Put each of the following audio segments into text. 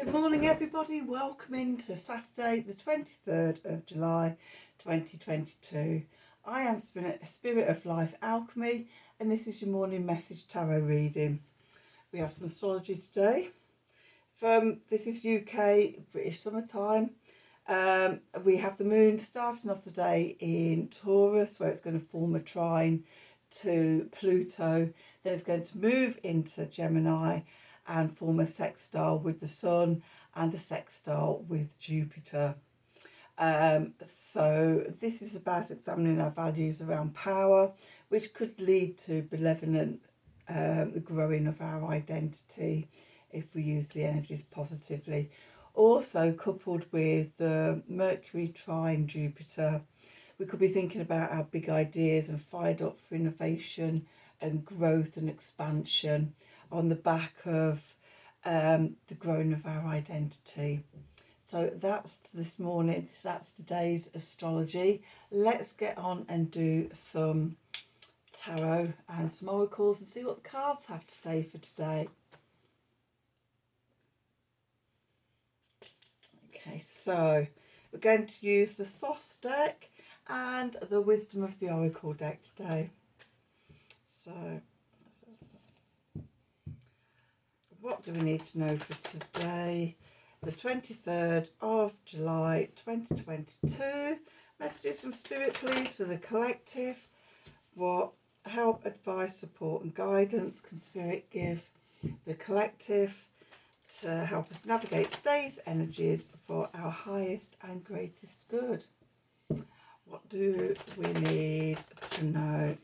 Good morning everybody, welcome into Saturday the 23rd of July 2022. I am Spirit of Life Alchemy and this is your morning message tarot reading. We have some astrology today. This is UK, British summertime. We have the moon starting off the day in Taurus where it's going to form a trine to Pluto. Then it's going to move into Gemini and form a sextile with the Sun and a sextile with Jupiter. So this is about examining our values around power, which could lead to benevolent the growing of our identity if we use the energies positively. Also coupled with the Mercury trine Jupiter, we could be thinking about our big ideas and fired up for innovation and growth and expansion on the back of the growing of our identity. So that's this morning, that's today's astrology. Let's get on and do some tarot and some oracles and see what the cards have to say for today. Okay, so we're going to use the Thoth deck and the Wisdom of the Oracle deck today. So what do we need to know for today, the 23rd of July 2022? Messages from Spirit, please, for the collective. What help, advice, support and guidance can Spirit give the collective to help us navigate today's energies for our highest and greatest good? What do we need to know?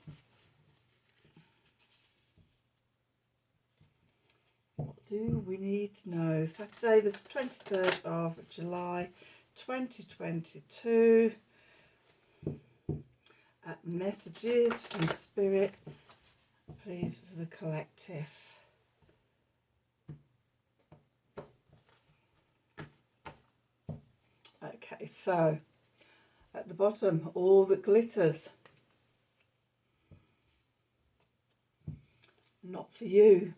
What do we need to know? Saturday the 23rd of July 2022. Messages from Spirit, please, for the collective. Okay, so at the bottom, all that glitters. Not for you.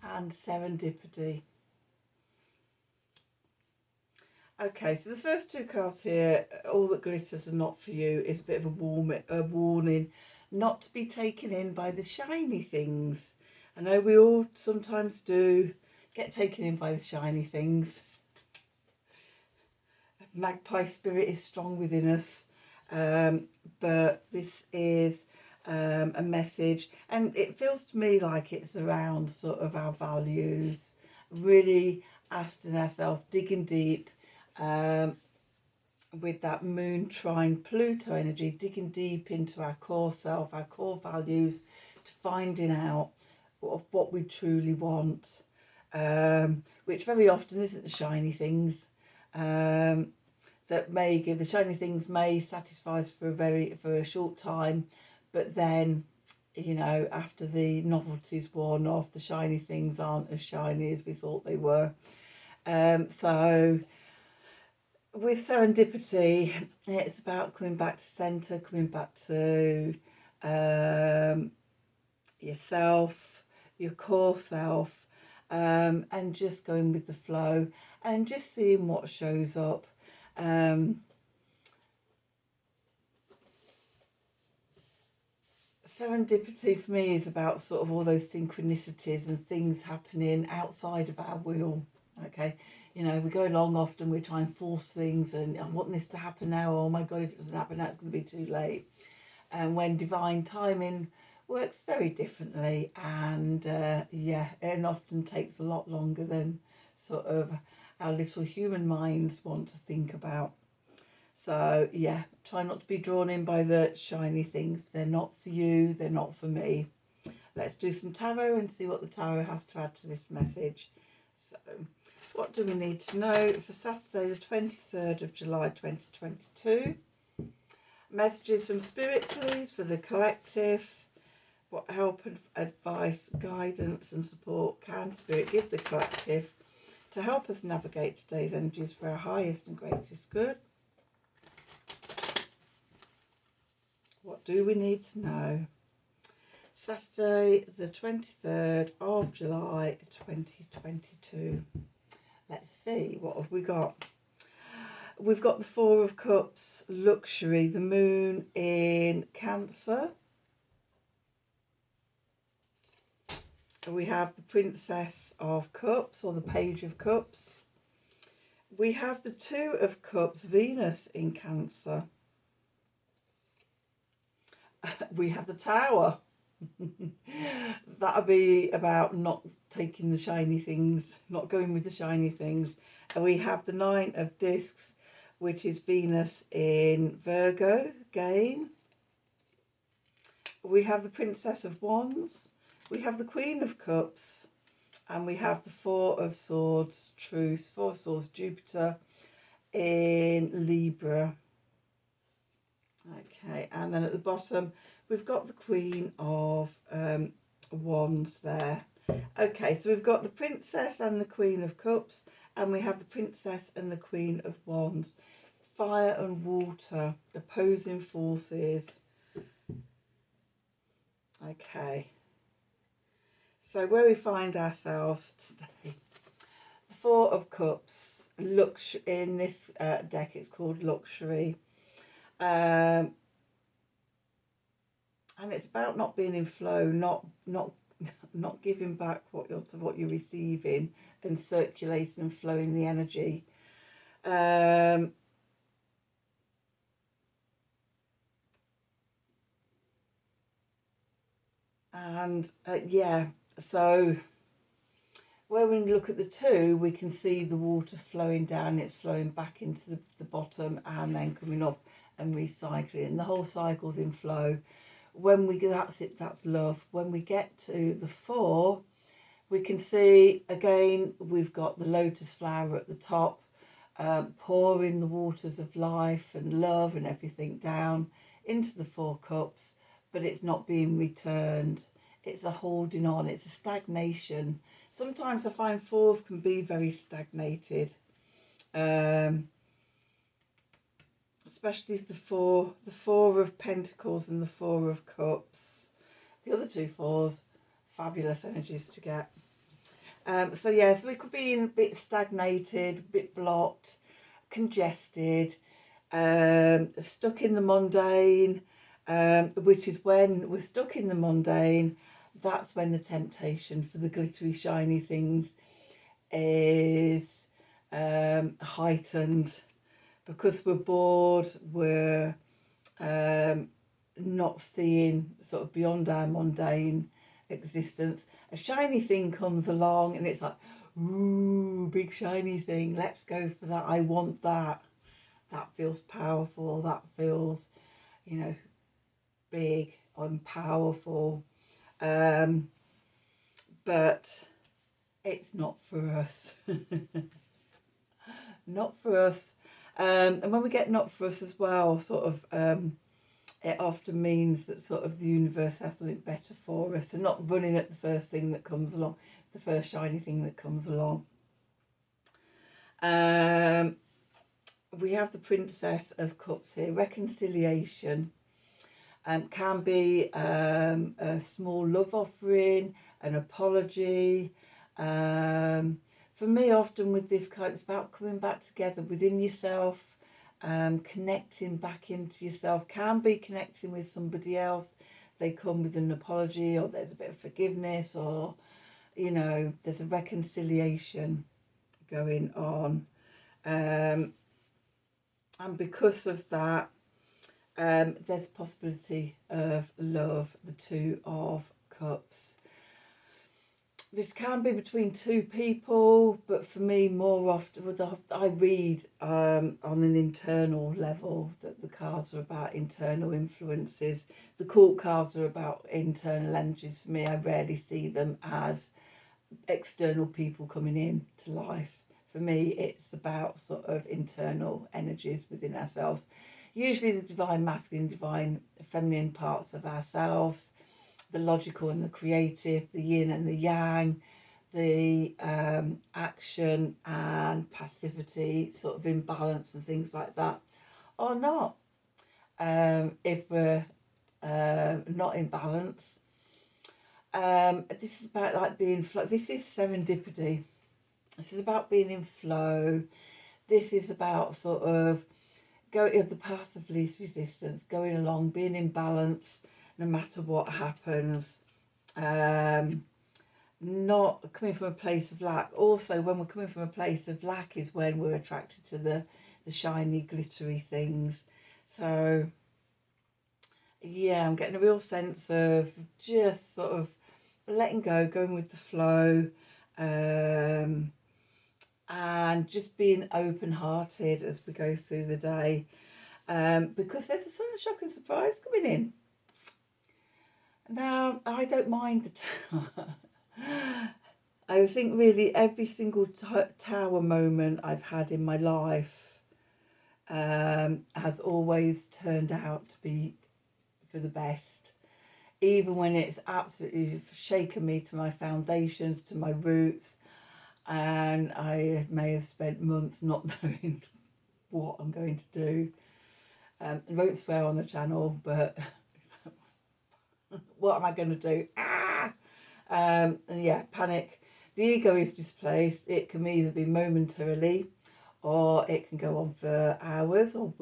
And serendipity. Okay, so the first two cards here, all that glitters are not for you, is a bit of a warning not to be taken in by the shiny things. I know we all sometimes do get taken in by the shiny things. Magpie spirit is strong within us, but this is a message, and it feels to me like it's around sort of our values, really asking ourselves, digging deep with that moon trine Pluto energy, digging deep into our core self, our core values, to finding out what we truly want, which very often isn't the shiny things. That may give, the shiny things may satisfy us for a short time, but then, you know, after the novelty's worn off, the shiny things aren't as shiny as we thought they were. So with serendipity, it's about coming back to centre, coming back to yourself, your core self, and just going with the flow and just seeing what shows up. Serendipity for me is about sort of all those synchronicities and things happening outside of our will. Okay, you know, we go along often, we try and force things, and I want this to happen now. Oh my God, if it doesn't happen now, it's going to be too late. And when divine timing works very differently, and it often takes a lot longer than sort of our little human minds want to think about. So yeah, try not to be drawn in by the shiny things. They're not for you, they're not for me. Let's do some tarot and see what the tarot has to add to this message. So what do we need to know for Saturday the 23rd of July 2022? Messages from Spirit, please, for the collective. What help, advice, guidance and support can Spirit give the collective to help us navigate today's energies for our highest and greatest good? What do we need to know? Saturday the 23rd of July 2022. Let's see, what have we got? We've got the Four of Cups, luxury, the moon in Cancer. We have the Princess of Cups, or the Page of Cups. We have the Two of Cups, Venus in Cancer. We have the Tower. That'll be about not taking the shiny things, not going with the shiny things. And we have the Nine of Discs, which is Venus in Virgo again. We have the Princess of Wands. We have the Queen of Cups. And we have the Four of Swords, Truce, Four of Swords, Jupiter in Libra. Okay, and then at the bottom, we've got the Queen of Wands there. Okay, so we've got the Princess and the Queen of Cups, and we have the Princess and the Queen of Wands. Fire and water, opposing forces. Okay. So where we find ourselves today, the Four of Cups, in this deck it's called Luxury. And it's about not being in flow, not giving back what you're receiving, and circulating and flowing the energy. Yeah, so when we look at the two, we can see the water flowing down, it's flowing back into the bottom and then coming up and recycling. And the whole cycle's in flow. When we that's it, that's love. When we get to the four, we can see again we've got the lotus flower at the top, pouring the waters of life and love and everything down into the Four Cups, but it's not being returned. It's a holding on, it's a stagnation. Sometimes I find fours can be very stagnated, especially the Four of Pentacles and the Four of Cups. The other two fours, fabulous energies to get. So we could be in a bit stagnated, a bit blocked, congested, stuck in the mundane, which is when we're stuck in the mundane, that's when the temptation for the glittery, shiny things is heightened, because we're bored, we're not seeing sort of beyond our mundane existence. A shiny thing comes along and it's like, ooh, big shiny thing, let's go for that, I want that. That feels powerful, that feels, big and powerful. But it's not for us. Not for us. And when we get not for us as well, sort of, it often means that sort of the universe has something better for us, and not running at the first thing that comes along, the first shiny thing that comes along. We have the Princess of Cups here, reconciliation. Can be a small love offering, an apology. For me, often with this kind, it's about coming back together within yourself, connecting back into yourself. Can be connecting with somebody else. They come with an apology, or there's a bit of forgiveness, or, there's a reconciliation going on. And because of that, there's a possibility of love, the Two of Cups. This can be between two people, but for me, more often, I read on an internal level that the cards are about internal influences. The court cards are about internal energies for me. I rarely see them as external people coming in to life. For me, it's about sort of internal energies within ourselves. Usually the divine masculine, divine feminine parts of ourselves, the logical and the creative, the yin and the yang, the action and passivity, sort of imbalance and things like that, or not. If we're not in balance, This is about like being flow. This is serendipity. This is about being in flow. This is about sort of going the path of least resistance, going along, being in balance no matter what happens. Not coming from a place of lack. Also, when we're coming from a place of lack is when we're attracted to the shiny, glittery things. So, yeah, I'm getting a real sense of just sort of letting go, going with the flow, and just being open-hearted as we go through the day, because there's a sudden shock and surprise coming in. Now, I don't mind the tower. I think really every single tower moment I've had in my life has always turned out to be for the best. Even when it's absolutely shaken me to my foundations, to my roots, and I may have spent months not knowing what I'm going to do. I won't swear on the channel, but what am I going to do? And yeah, panic. The ego is displaced. It can either be momentarily, or it can go on for hours or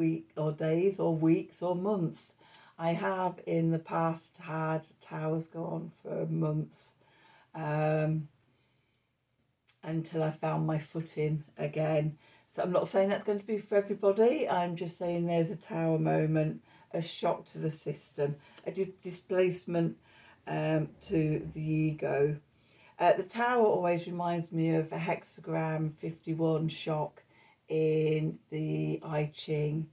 days or weeks or months. I have in the past had towers go on for months, until I found my footing again. So I'm not saying that's going to be for everybody. I'm just saying there's a tower moment, a shock to the system, a displacement to the ego. The tower always reminds me of a hexagram 51 shock in the I Ching.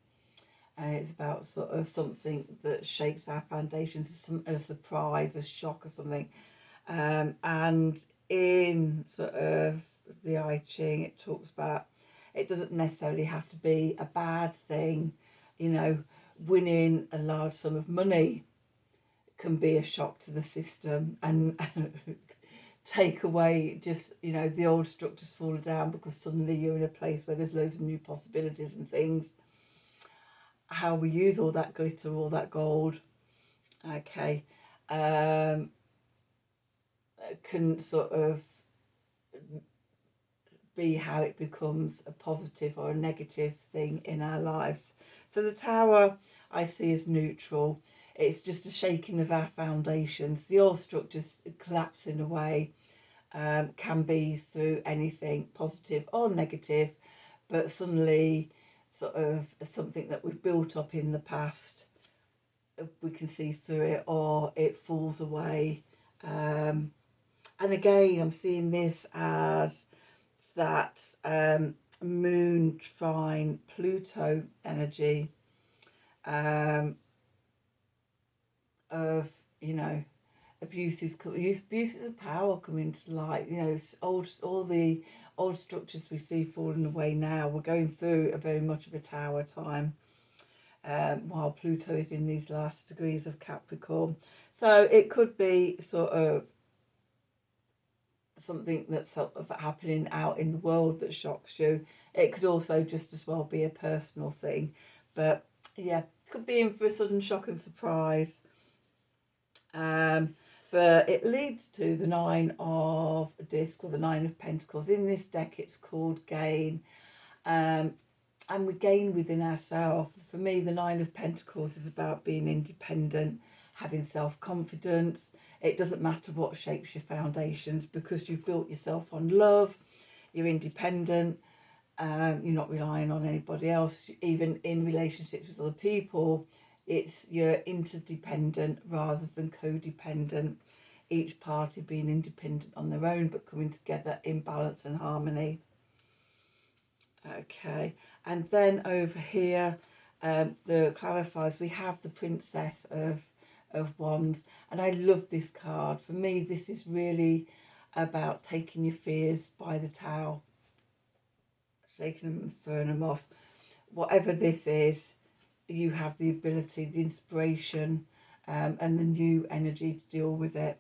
And it's about sort of something that shakes our foundations, a surprise, a shock or something. And in sort of the I Ching, it talks about it doesn't necessarily have to be a bad thing. You know, winning a large sum of money can be a shock to the system and take away just, you know, the old structures fall down because suddenly you're in a place where there's loads of new possibilities and things. How we use all that glitter, all that gold, okay, can sort of be how it becomes a positive or a negative thing in our lives. So the tower I see as neutral. It's just a shaking of our foundations. The old structures collapsing away, can be through anything positive or negative, but suddenly sort of something that we've built up in the past, we can see through it, or it falls away. And again, I'm seeing this as that moon trine Pluto energy, of, you know, abuses of power coming to light. You know, all the old structures we see falling away now. We're going through a very much of a tower time, while Pluto is in these last degrees of Capricorn. So it could be sort of something that's sort of happening out in the world that shocks you. It could also just as well be a personal thing. But yeah, could be in for a sudden shock and surprise. But it leads to the Nine of Discs, or the Nine of Pentacles. In this deck, it's called Gain. And we gain within ourselves. For me, the Nine of Pentacles is about being independent, having self-confidence. It doesn't matter what shakes your foundations, because you've built yourself on love. You're independent. You're not relying on anybody else. Even in relationships with other people, you're interdependent rather than codependent. Each party being independent on their own, but coming together in balance and harmony. Okay, and then over here, the clarifiers, we have the Princess of Wands, and I love this card. For me, this is really about taking your fears by the tail, shaking them and throwing them off. Whatever this is, you have the ability, the inspiration, and the new energy to deal with it.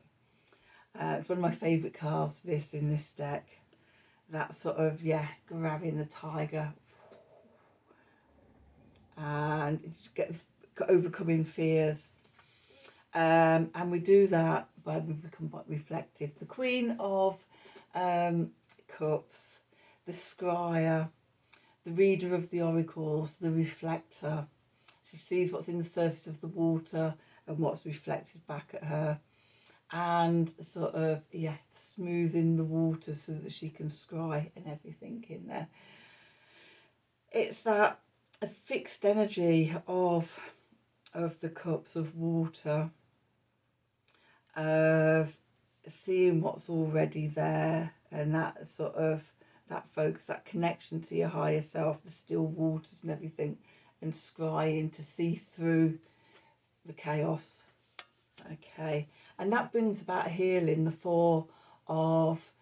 It's one of my favourite cards, this, in this deck. That sort of, yeah, grabbing the tiger and overcoming fears. And we do that where we become reflective. The Queen of Cups, the scryer, the reader of the oracles, the reflector. She sees what's in the surface of the water and what's reflected back at her. And sort of, smoothing the water so that she can scry and everything in there. It's that a fixed energy of the cups of water, of seeing what's already there, and that sort of, that focus, that connection to your higher self, the still waters and everything, and scrying to see through the chaos. Okay, and that brings about healing, the Four of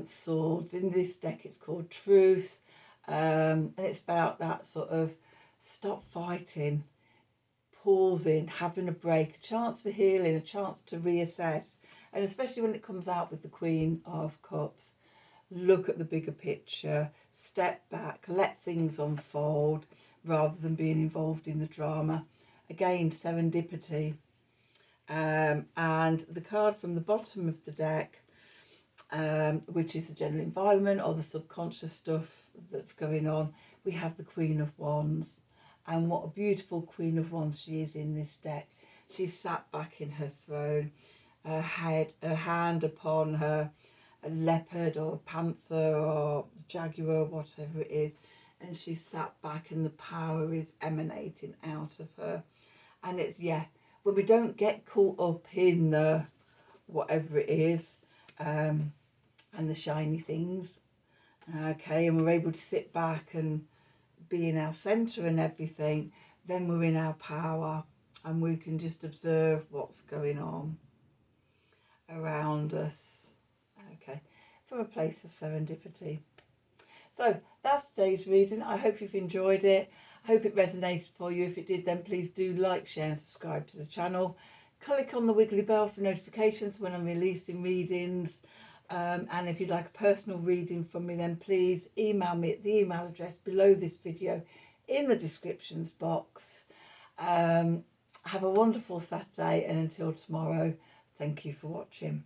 Swords. In this deck it's called Truce, and it's about that sort of stop fighting, pausing, having a break, a chance for healing, a chance to reassess, and especially when it comes out with the Queen of Cups, look at the bigger picture, step back, let things unfold rather than being involved in the drama. Again, serendipity. And the card from the bottom of the deck, which is the general environment or the subconscious stuff that's going on, we have the Queen of Wands. And what a beautiful Queen of Wands she is in this deck. She's sat back in her throne, her hand upon her, a leopard or a panther or jaguar, whatever it is, and she's sat back and the power is emanating out of her. And it's, when we don't get caught up in the whatever it is, and the shiny things, okay, and we're able to sit back and be in our centre and everything, then we're in our power and we can just observe what's going on around us, okay, from a place of serendipity. So that's today's reading. I hope you've enjoyed it. I hope it resonated for you. If it did, then please do like, share and subscribe to the channel. Click on the wiggly bell for notifications when I'm releasing readings. And if you'd like a personal reading from me, then please email me at the email address below this video in the descriptions box. Have a wonderful Saturday, and until tomorrow, thank you for watching.